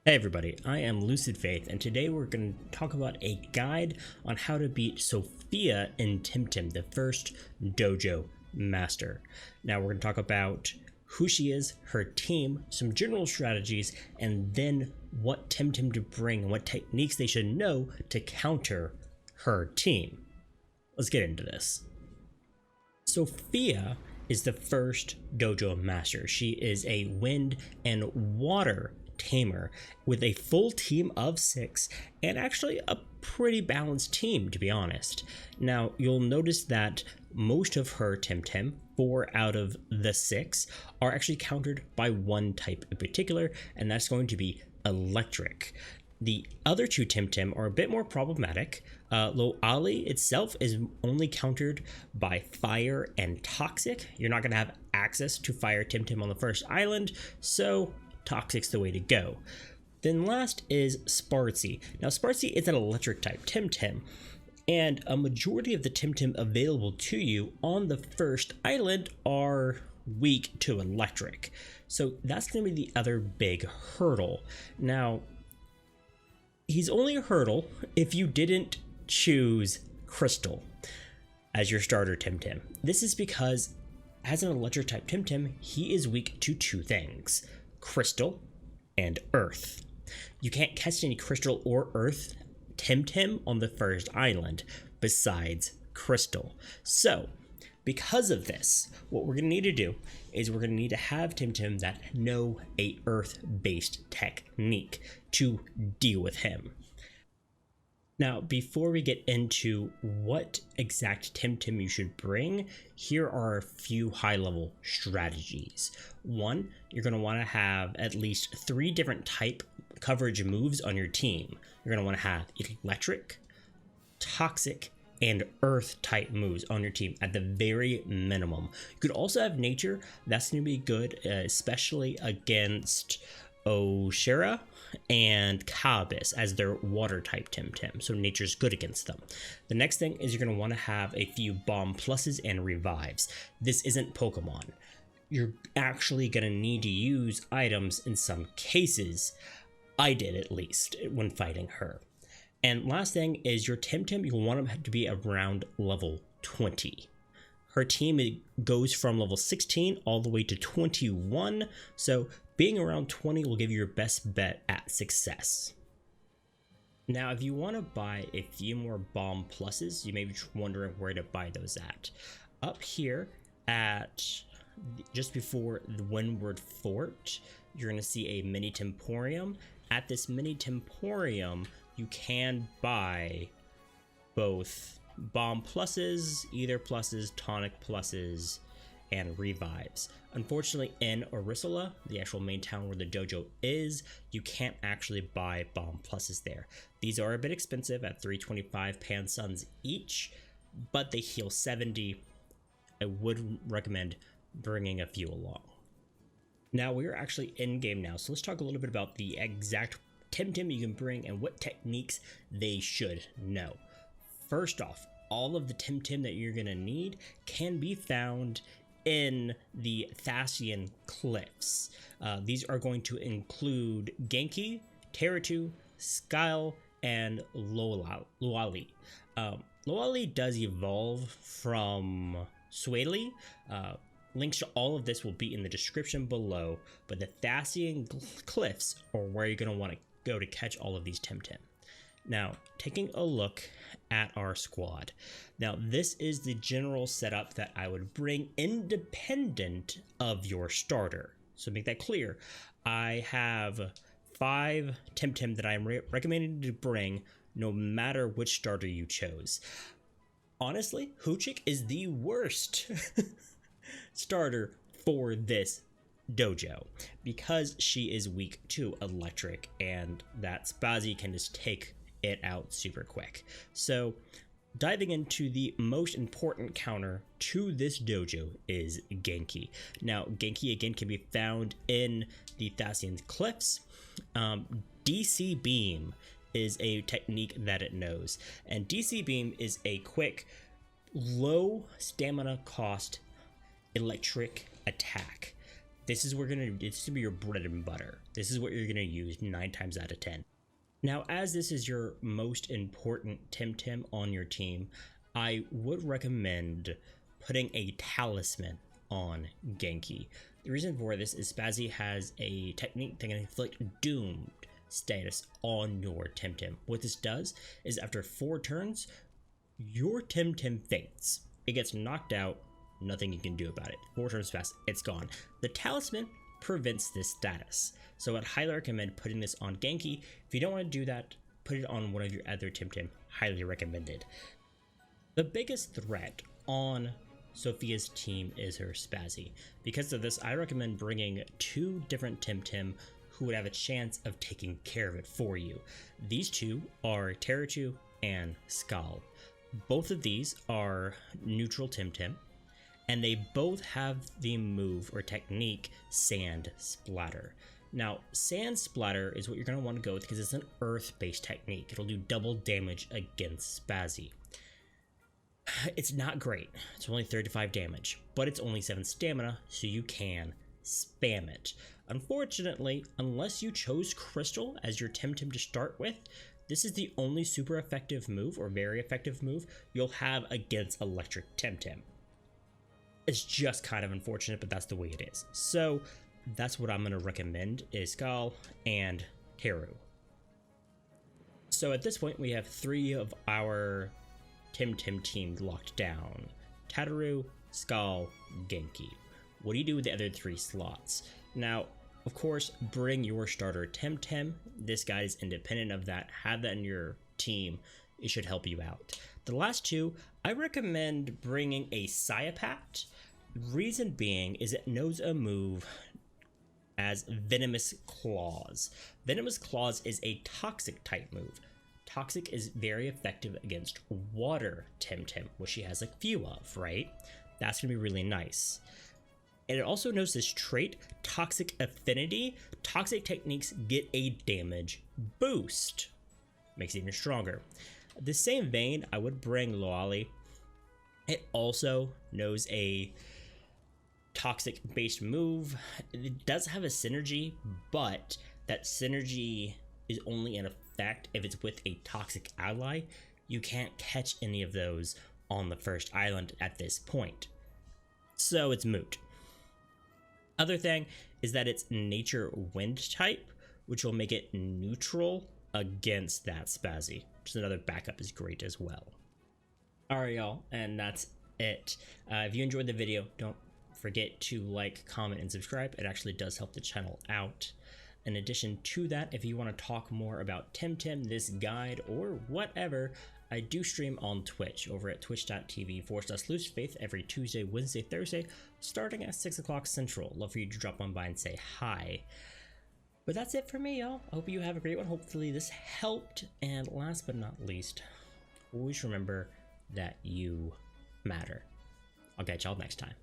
Hey everybody, I am Lucid Faith, and today we're going to talk about a guide on how to beat Sophia in Temtem, the first Dojo master. Now we're going to talk about who she is, her team, some general strategies, and then what Temtem to bring and what techniques they should know to counter her team. Let's get into this. Sophia is the first Dojo master. She is a wind and water Tamer with a full team of 6 and actually a pretty balanced team, to be honest. Now you'll notice that most of her Temtem, 4 out of the 6, are actually countered by one type in particular, and that's going to be electric. The other 2 Temtem are a bit more problematic. Loali itself is only countered by fire and toxic. You're not going to have access to fire Temtem on the first island, so Toxic's the way to go. Then last is Sparzy. Now Sparzy is an electric type Temtem, and a majority of the Temtem available to you on the first island are weak to electric. So that's going to be the other big hurdle. Now, he's only a hurdle if you didn't choose Crystal as your starter Temtem. This is because as an electric type Temtem, he is weak to 2 things: Crystal and Earth. You can't catch any Crystal or Earth Temtem on the first island besides Crystal. So because of this, what we're going to need to do is we're going to need to have Temtem that know a Earth-based technique to deal with him. Now, before we get into what exact Temtem you should bring, here are a few high-level strategies. 1, you're going to want to have at least 3 different type coverage moves on your team. You're going to want to have electric, toxic, and earth type moves on your team at the very minimum. You could also have nature. That's going to be good, especially against Oceara and Kalabyss as their water type Temtem, so nature's good against them. The next thing is you're going to want to have a few bomb pluses and revives. This isn't Pokemon. You're actually going to need to use items in some cases. I did, at least, when fighting her. And last thing is your Temtem, you'll want them to be around level 20. Her team goes from level 16 all the way to 21, so being around 20 will give you your best bet at success. Now, if you want to buy a few more bomb pluses, you may be wondering where to buy those at. Up here at just before the Windward Fort, you're going to see a mini Temporium. At this mini Temporium, you can buy both bomb pluses, ether pluses, tonic pluses, and revives. Unfortunately, in Oceara, the actual main town where the dojo is, you can't actually buy bomb pluses there. These are a bit expensive at 325 pan suns each, but they heal 70. I would recommend bringing a few along. Now we're actually in game now, so let's talk a little bit about the exact Temtem you can bring and what techniques they should know. First off, all of the Temtem that you're going to need can be found in the Thasian Cliffs. These are going to include Ganki, Teratu, Skyle, and Loali. Loali does evolve from Sueli. Links to all of this will be in the description below, but the Thasian Cliffs are where you're going to want to go to catch all of these Temtem. Now, taking a look at our squad. Now, this is the general setup that I would bring independent of your starter. So make that clear. I have 5 Temtem that I'm recommending to bring no matter which starter you chose. Honestly, Hoochik is the worst starter for this dojo because she is weak to electric, and that Spazzy can just take it out super quick. So diving into the most important counter to this dojo is Ganki. Now Ganki again can be found in the Thasian Cliffs. DC Beam is a technique that it knows, and DC Beam is a quick, low stamina cost electric attack. This is where it's gonna be your bread and butter. this is what you're going to use 9 times out of 10. Now, as this is your most important Temtem on your team, I would recommend putting a Talisman on Ganki. The reason for this is Spazzy has a technique that can inflict doomed status on your Temtem. What this does is after 4 turns, your Temtem faints. It gets knocked out, nothing you can do about it. 4 turns pass, it's gone. The Talisman prevents this status. So I'd highly recommend putting this on Ganki. If you don't want to do that, put it on one of your other Temtem. Highly recommended. The biggest threat on Sophia's team is her Spazzy. Because of this, I recommend bringing 2 different Temtem who would have a chance of taking care of it for you. These 2 are Terachu and Skal. Both of these are neutral Temtem, and they both have the move or technique Sand Splatter. Now, Sand Splatter is what you're going to want to go with because it's an earth-based technique. It'll do double damage against Spazzy. It's not great. It's only 35 damage, but it's only 7 stamina, so you can spam it. Unfortunately, unless you chose Crystal as your Temtem to start with, this is the only super effective move or very effective move you'll have against Electric Temtem. It's just kind of unfortunate, but that's the way it is. So that's what I'm going to recommend is Skal and Teru. So at this point, we have 3 of our Temtem team locked down. Tataru, Skal, Ganki. What do you do with the other 3 slots? Now, of course, bring your starter Temtem. This guy is independent of that. Have that in your team. It should help you out. The last 2, I recommend bringing a Psychosis. Reason being is it knows a move as Venomous Claws. Venomous Claws is a toxic type move. Toxic is very effective against water Temtem, which she has a few of, right? That's going to be really nice. And it also knows this trait, Toxic Affinity. Toxic techniques get a damage boost. Makes it even stronger. The same vein, I would bring Loali. It also knows a toxic based move. It does have a synergy, but that synergy is only in effect if it's with a toxic ally. You can't catch any of those on the first island at this point, so it's moot. Other thing is that it's nature wind type, which will make it neutral against that Spazzy. Just another backup is great as well. Alright y'all, and that's it. If you enjoyed the video, don't forget to like, comment, and subscribe. It actually does help the channel out. In addition to that, if you want to talk more about Temtem, this guide, or whatever, I do stream on Twitch over at twitch.tv/loosefaith every Tuesday, Wednesday, Thursday, starting at 6 o'clock Central. Love for you to drop on by and say hi. But that's it for me, y'all. I hope you have a great one. Hopefully this helped. And last but not least, always remember that you matter. I'll catch y'all next time.